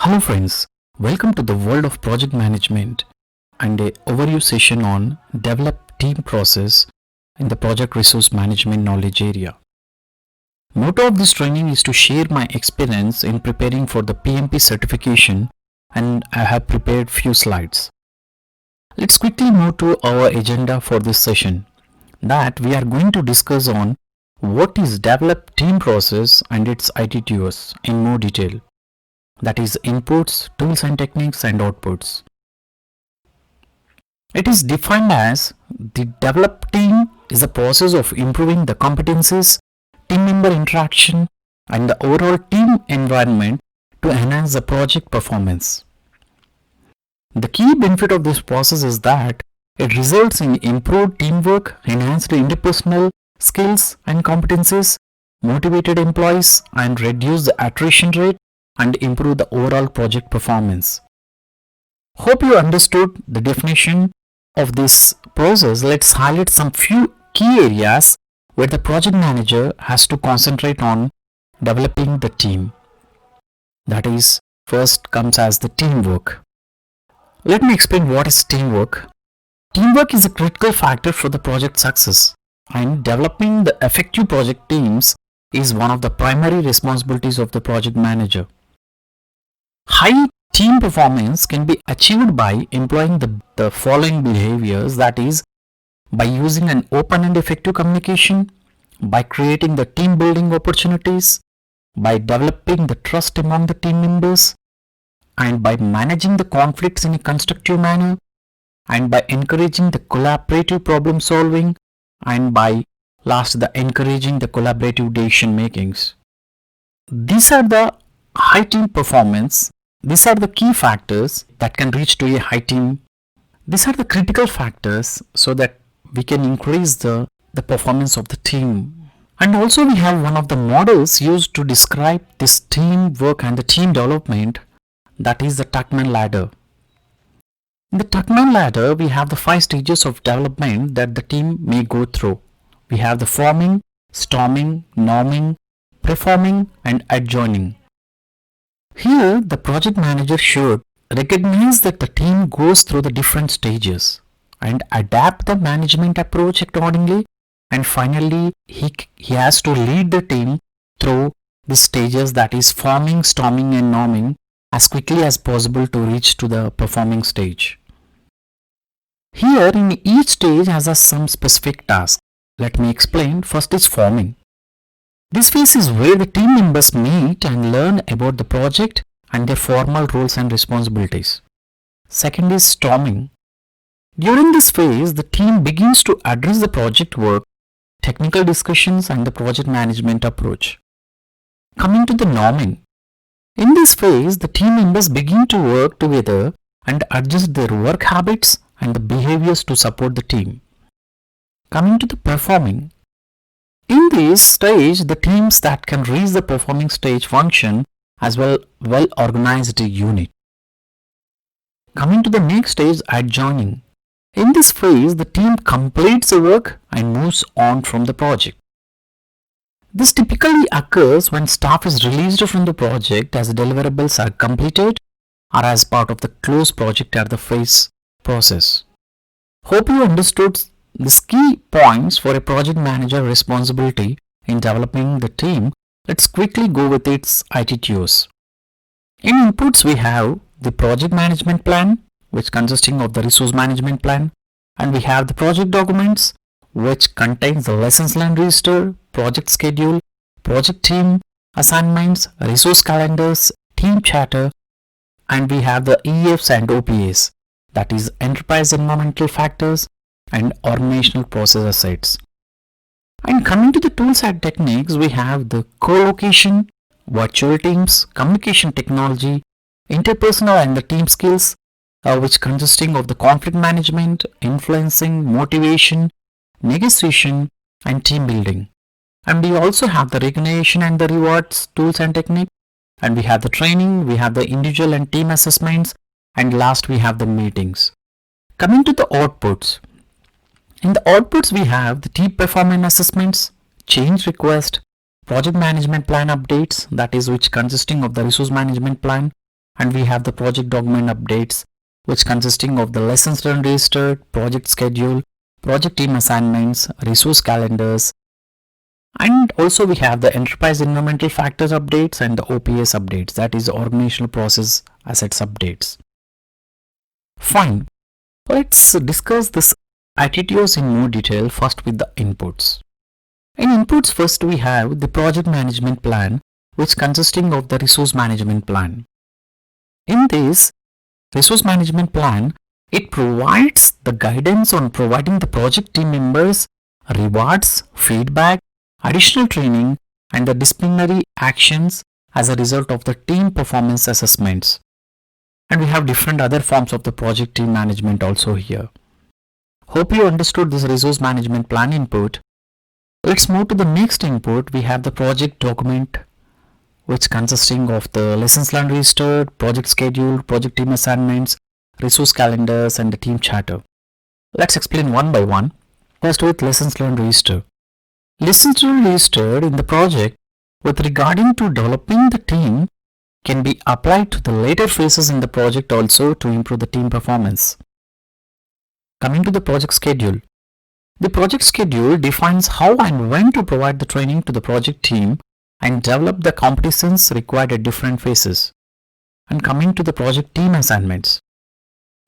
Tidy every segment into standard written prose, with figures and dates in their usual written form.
Hello friends, welcome to the world of project management and a overview session on develop team process in the project resource management knowledge area. Motto of this training is to share my experience in preparing for the PMP certification, and I have prepared few slides. Let's quickly move to our agenda for this session, that we are going to discuss on what is develop team process and its ITTOs in more detail. That is inputs, tools and techniques and outputs. It is defined as the develop team is the process of improving the competencies, team member interaction and the overall team environment to enhance the project performance. The key benefit of this process is that it results in improved teamwork, enhanced interpersonal skills and competencies, motivated employees and reduce the attrition rate and improve the overall project performance. Hope you understood the definition of this process. Let's highlight some few key areas where the project manager has to concentrate on developing the team. That is, first comes as the teamwork. Let me explain what is teamwork. Teamwork is a critical factor for the project success, and developing the effective project teams is one of the primary responsibilities of the project manager. High team performance can be achieved by employing the following behaviors, that is, by using an open and effective communication, by creating the team building opportunities, by developing the trust among the team members, and by managing the conflicts in a constructive manner, and by encouraging the collaborative problem solving, and by encouraging the collaborative decision makings. These are the high team performance. These are the key factors that can reach to a high team. These are the critical factors so that we can increase the performance of the team. And also we have one of the models used to describe this teamwork and the team development, that is the Tuckerman Ladder. In the Tuckerman Ladder, we have the 5 stages of development that the team may go through. We have the forming, storming, norming, performing and adjoining. Here, the project manager should recognize that the team goes through the different stages and adapt the management approach accordingly, and finally he has to lead the team through the stages, that is forming, storming and norming, as quickly as possible to reach to the performing stage. Here, in each stage has some specific task. Let me explain. First is forming. This phase is where the team members meet and learn about the project and their formal roles and responsibilities. Second is storming. During this phase, the team begins to address the project work, technical discussions and the project management approach. Coming to the norming. In this phase, the team members begin to work together and adjust their work habits and the behaviors to support the team. Coming to the performing. In this stage, the teams that can reach the performing stage function as well-organized unit. Coming to the next stage, adjoining. In this phase, the team completes the work and moves on from the project. This typically occurs when staff is released from the project as deliverables are completed or as part of the closed project at the phase process. Hope you understood these key points for a project manager responsibility in developing the team. Let's quickly go with its ITTOs. In inputs, we have the project management plan, which consisting of the resource management plan, and we have the project documents, which contains the lessons learned register, project schedule, project team assignments, resource calendars, team charter, and we have the EFs and OPAs, that is enterprise environmental factors and organizational process assets. And coming to the tools and techniques, we have the co-location, virtual teams, communication technology, interpersonal and the team skills, which consisting of the conflict management, influencing, motivation, negotiation and team building. And we also have the recognition and the rewards tools and technique, and we have the training, we have the individual and team assessments, and last we have the meetings. Coming to the outputs. In the outputs, we have the team performance assessments, change request, project management plan updates, that is which consisting of the resource management plan and we have the project document updates, which consisting of the lessons learned registered, project schedule, project team assignments, resource calendars, and also we have the enterprise environmental factors updates and the OPS updates, that is organizational process assets updates. Fine. Let's discuss this ITTOs in more detail, first with the inputs. In inputs, first we have the project management plan, which consisting of the resource management plan. In this resource management plan, it provides the guidance on providing the project team members rewards, feedback, additional training, and the disciplinary actions as a result of the team performance assessments. And we have different other forms of the project team management also here. Hope you understood this resource management plan input. Let's move to the next input. We have the project document, which consisting of the lessons learned registered, project schedule, project team assignments, resource calendars, and the team charter. Let's explain one by one. First with lessons learned registered. Lessons learned registered in the project with regarding to developing the team can be applied to the later phases in the project also to improve the team performance. Coming to the project schedule. The project schedule defines how and when to provide the training to the project team and develop the competencies required at different phases. And coming to the project team assignments.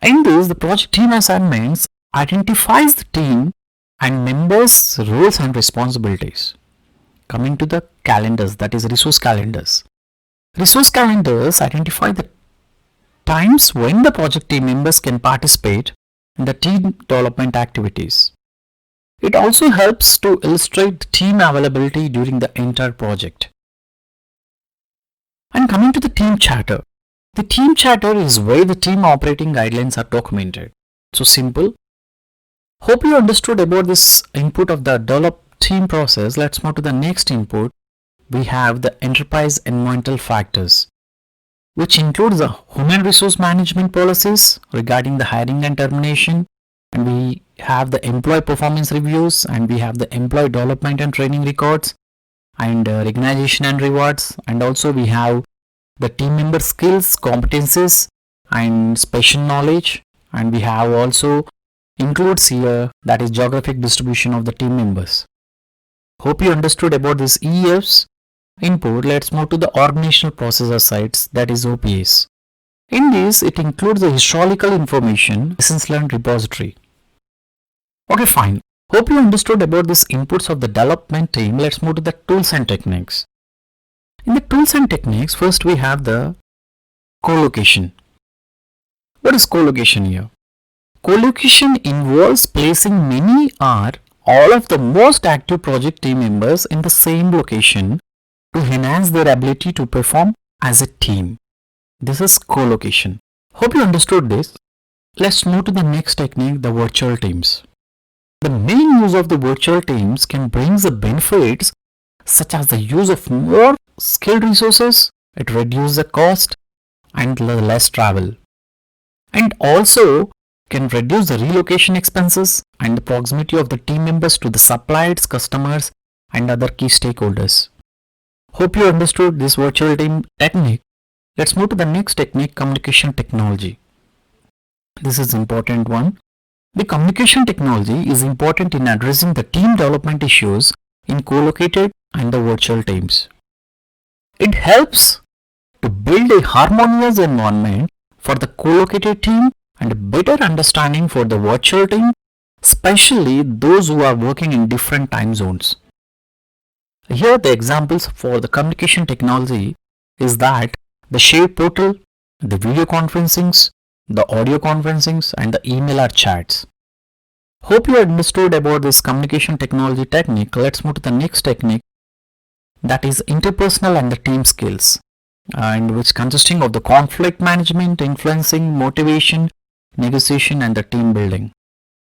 In this, the project team assignments identifies the team and members' roles and responsibilities. Coming to the calendars, that is resource calendars. Resource calendars identify the times when the project team members can participate in the team development activities. It also helps to illustrate the team availability during the entire project. And coming to the team charter. The team charter is where the team operating guidelines are documented. So simple. Hope you understood about this input of the develop team process. Let's move to the next input. We have the enterprise environmental factors, which includes the human resource management policies regarding the hiring and termination, and we have the employee performance reviews, and we have the employee development and training records, and recognition and rewards, and also we have the team member skills, competencies, and special knowledge, and we have also includes here that is geographic distribution of the team members. Hope you understood about this EFs input. Let's move to the organizational processor sites, that is OPS. In this, it includes the historical information, lessons learned repository. Okay, fine. Hope you understood about this inputs of the development team. Let's move to the tools and techniques. In the tools and techniques, first we have the co-location. What is co-location here? Co-location involves placing many or all of the most active project team members in the same location to enhance their ability to perform as a team. This is co-location. Hope you understood this. Let's move to the next technique, the virtual teams. The main use of the virtual teams can bring the benefits such as the use of more skilled resources, it reduces the cost and less travel, and also can reduce the relocation expenses and the proximity of the team members to the suppliers, customers, and other key stakeholders. Hope you understood this virtual team technique. Let's move to the next technique, communication technology. This is important one. The communication technology is important in addressing the team development issues in co-located and the virtual teams. It helps to build a harmonious environment for the co-located team and a better understanding for the virtual team, especially those who are working in different time zones. Here the examples for the communication technology is that the shared portal, the video conferencings, the audio conferencings, and the email or chats. Hope you understood about this communication technology technique. Let's move to the next technique, that is interpersonal and the team skills, and which consisting of the conflict management, influencing, motivation, negotiation, and the team building.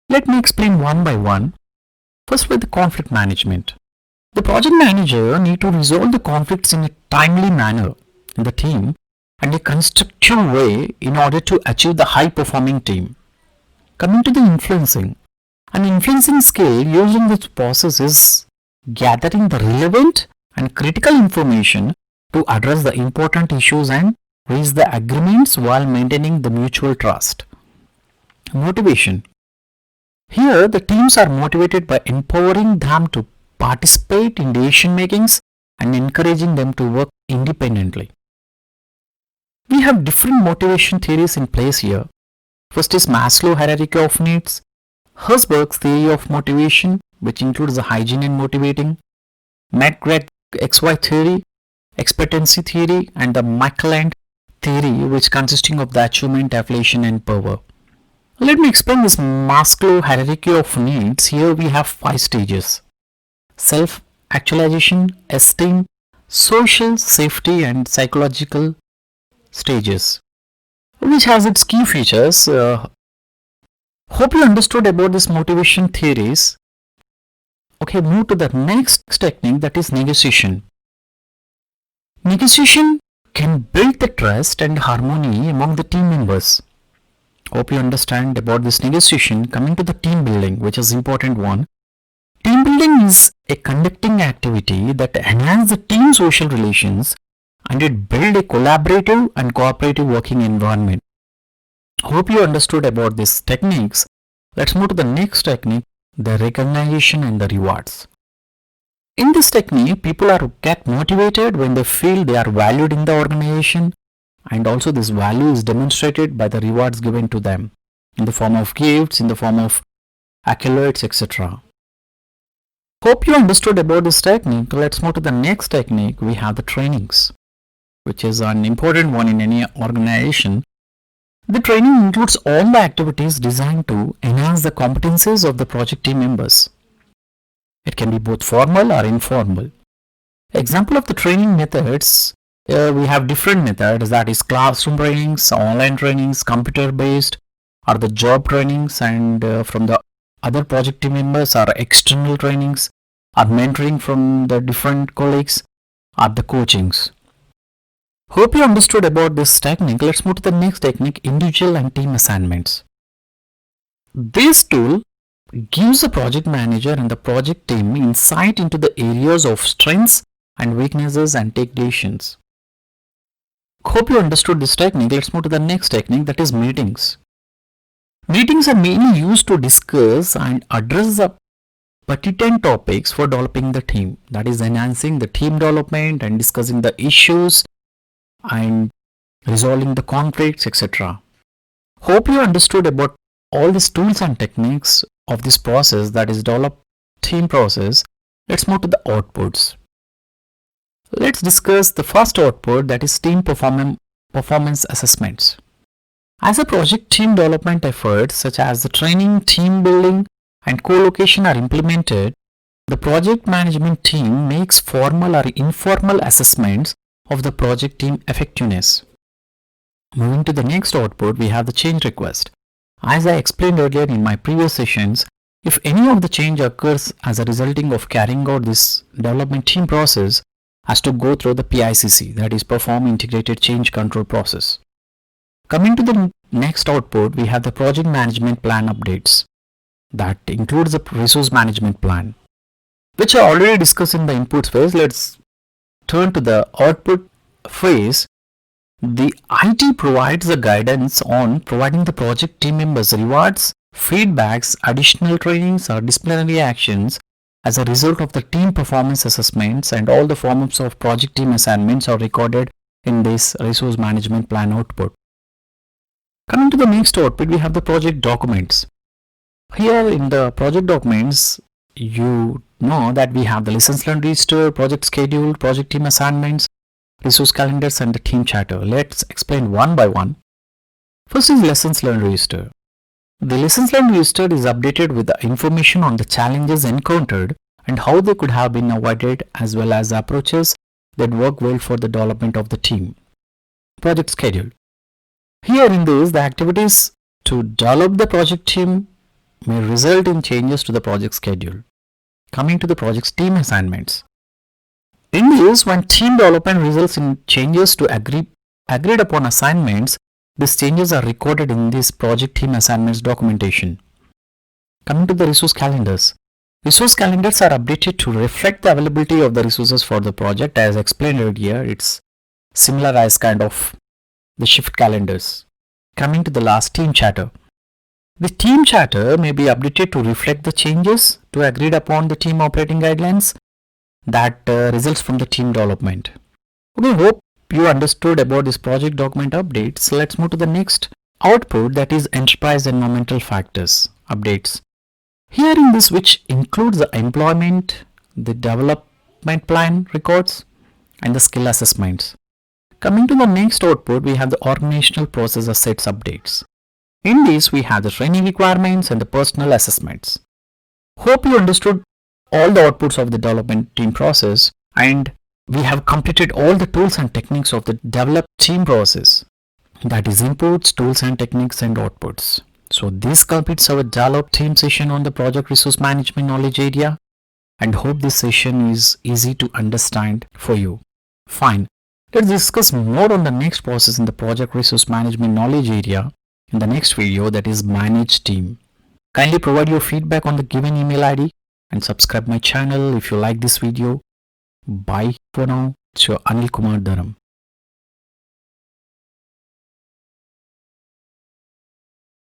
Let me explain one by one. First with the conflict management. The project manager need to resolve the conflicts in a timely manner in the team and a constructive way in order to achieve the high performing team. Coming to the influencing. An influencing skill using this process is gathering the relevant and critical information to address the important issues and reach the agreements while maintaining the mutual trust. Motivation. Here, the teams are motivated by empowering them to participate in decision makings and encouraging them to work independently. We have different motivation theories in place here. First is Maslow hierarchy of needs, Herzberg's theory of motivation, which includes the hygiene and motivating, McGregor XY theory, expectancy theory, and the Macleland theory, which consisting of the achievement, affiliation, and power. Let me explain this Maslow hierarchy of needs. Here we have 5 stages: self-actualization, esteem, social, safety, and psychological stages, which has its key features. Hope you understood about this motivation theories. Okay, move to the next technique, that is negotiation. Negotiation can build the trust and harmony among the team members. Hope you understand about this negotiation. Coming to the team building, which is important one. Team building is a conducting activity that enhances the team social relations and it builds a collaborative and cooperative working environment. Hope you understood about these techniques. Let's move to the next technique, the recognition and the rewards. In this technique, people get motivated when they feel they are valued in the organization, and also this value is demonstrated by the rewards given to them in the form of gifts, in the form of accolades, etc. Hope you understood about this technique. Let's move to the next technique. We have the trainings, which is an important one in any organization. The training includes all the activities designed to enhance the competencies of the project team members. It can be both formal or informal. Example of the training methods, we have different methods, that is classroom trainings, online trainings, computer based, or the job trainings, and from the other project team members are external trainings, or mentoring from the different colleagues, or the coachings. Hope you understood about this technique. Let's move to the next technique, individual and team assignments. This tool gives the project manager and the project team insight into the areas of strengths and weaknesses and take decisions. Hope you understood this technique. Let's move to the next technique, that is meetings. Meetings are mainly used to discuss and address the pertinent topics for developing the team, that is enhancing the team development and discussing the issues and resolving the conflicts, etc. Hope you understood about all these tools and techniques of this process, that is develop team process. Let's move to the outputs. Let's discuss the first output, that is team performance assessments. As a project, team development efforts such as the training, team building, and co-location are implemented, the project management team makes formal or informal assessments of the project team effectiveness. Moving to the next output, we have the change request. As I explained earlier in my previous sessions, if any of the change occurs as a resulting of carrying out this development team process, has to go through the PICC, that is Perform Integrated Change Control process. Coming to the next output, we have the project management plan updates. That includes the resource management plan, which I already discussed in the inputs phase. Let's turn to the output phase. The IT provides the guidance on providing the project team members rewards, feedbacks, additional trainings or disciplinary actions as a result of the team performance assessments, and all the forms of project team assignments are recorded in this resource management plan output. Coming to the next output, we have the project documents. Here in the project documents, you know that we have the lessons learned register, project schedule, project team assignments, resource calendars, and the team charter. Let's explain one by one. First is lessons learned register. The lessons learned register is updated with the information on the challenges encountered and how they could have been avoided, as well as approaches that work well for the development of the team. Project schedule. Here in this, the activities to develop the project team may result in changes to the project schedule. Coming to the project's team assignments. In this, when team development results in changes to agreed upon assignments, these changes are recorded in this project team assignments documentation. Coming to the resource calendars. Resource calendars are updated to reflect the availability of the resources for the project. As explained earlier, it's similar as kind of the shift calendars. Coming to the last, team chatter. The team chatter may be updated to reflect the changes to agreed upon the team operating guidelines that results from the team development. Okay, hope you understood about this project document updates. So let's move to the next output, that is enterprise environmental factors updates. Here in this, which includes the employment, the development plan records and the skill assessments. Coming to the next output, we have the organizational process assets updates. In this, we have the training requirements and the personal assessments. Hope you understood all the outputs of the development team process, and we have completed all the tools and techniques of the developed team process, that is inputs, tools and techniques and outputs. So this completes our developed team session on the project resource management knowledge area, and hope this session is easy to understand for you. Fine. Let's discuss more on the next process in the project resource management knowledge area in the next video, that is manage team. Kindly provide your feedback on the given email ID and subscribe my channel if you like this video. Bye for now. It's your Anil Kumar Dharam.